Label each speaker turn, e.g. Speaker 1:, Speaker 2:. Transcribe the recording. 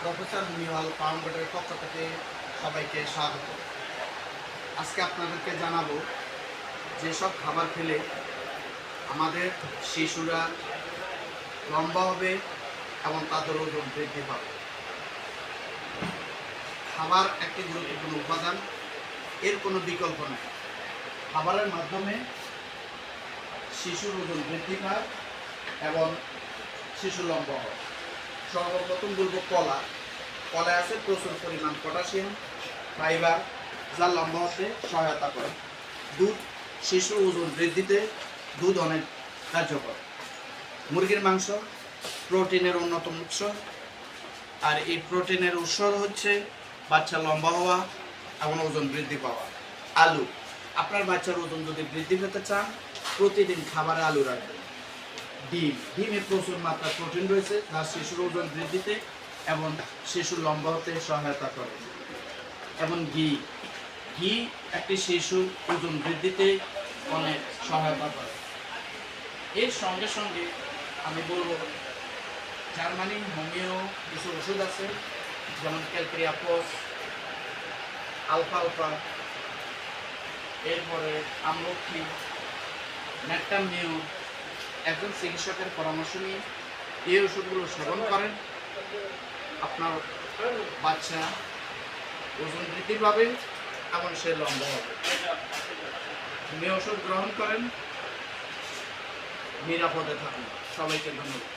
Speaker 1: Professor মিওয়াল ফাউন্ডেশনের পক্ষ থেকে সবাইকে স্বাগত। আজকে আপনাদেরকে জানাবো যেসব খাবার খেলে আমাদের শিশুরা লম্বা হবে এবং তাদের ওজন বৃদ্ধি পাবে। খাবার একটি গুরুত্বপূর্ণ উপাদান, এর কোনো বিকল্প নেই। খাবারের মাধ্যমে শিশুর ওজন বৃদ্ধি পায় এবং শিশু লম্বা হয়। সর্বপ্রথম বলবো কলা। কলায় আছে প্রচুর পরিমাণ পটাশিয়াম, ফাইবার, যা লম্বা হতে সহায়তা করে। দুধ, শিশুর ওজন বৃদ্ধিতে দুধ অনেক কার্যকর। মুরগির মাংস প্রোটিনের অন্যতম উৎস, আর এই প্রোটিনের উৎস হচ্ছে বাচ্চা লম্বা হওয়া এবং ওজন বৃদ্ধি পাওয়া। আলু, আপনার বাচ্চার ওজন যদি বৃদ্ধি পেতে চান প্রতিদিন খাবারে আলু রাখবেন। ডিমে প্রচুর মাত্রা প্রোটিন রয়েছে, যা শিশুর ওজন বৃদ্ধিতে এবং শিশুর লম্বা হতে সহায়তা করে। এবং ঘি একটি শিশুর ওজন বৃদ্ধিতে অনেক সহায়তা করে। এর সঙ্গে সঙ্গে আমি বলবো জার্মানি হোমিও কিছু ওষুধ আছে, যেমন ক্যালক্রিয়াপস, আলফালফা, এরপরে আমলকি, ম্যাকটামিউ। একজন চিকিৎসকের পরামর্শ নিয়ে এই ওষুধগুলো সেবন করেন, আপনার বাচ্চা ওজন বৃদ্ধি পাবে এবং সে লম্বা হবে। ওষুধ গ্রহণ করেন, নিরাপদে থাকুন। সবাইকে ধন্যবাদ।